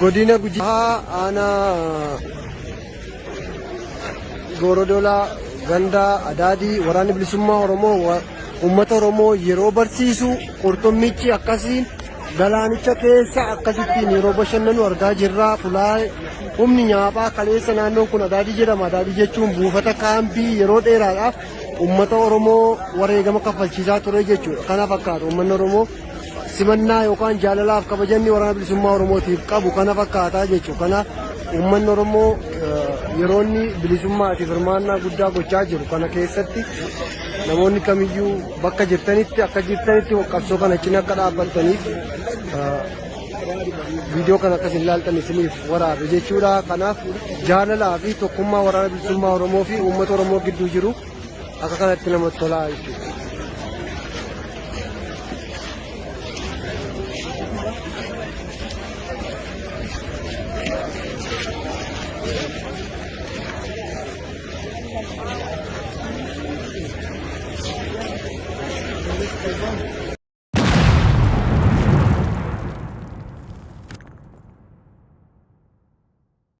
godina Gujii ana Gorodola ganda Adaadii waraanni bilisummaa Oromoo uummata Oromoo yeroo barsiisu qurxummichi akkasiin galaanicha keessa akkasittiin yeroo bashannanu argaa jirra. Fulaa humni nyaaphaa kaleessa naannoon kun Adaadii jedhama. Adaadii jechuun buufata kaampii yeroo dheeraadhaaf uummata Oromoo wareegama kaffalchiisaa ture jechuudha. Kana fakkaata uummanni Oromoo simannaa yookaan jaalalaaf kabajanni waraana bilisummaa Oromootiif qabu kana fakkaataa jechuudha. Kanaaf uummanni Oromoo yeroo inni bilisummaatiif hirmaannaa guddaa gochaa jiru kana keessatti namoonni kamiyyuu bakka jirtanitti akka jirtanitti qabsoo kana cina akka dhaabbattaniif viidiyoo kana akkas ilaaltan isiniif waraabe jechuudha. Kanaaf jaalalaa fi tokkummaa waraana bilisummaa Oromoo fi uummata Oromoo gidduu jiru akka kanatti namatti tolaa jechuudha. Thank you.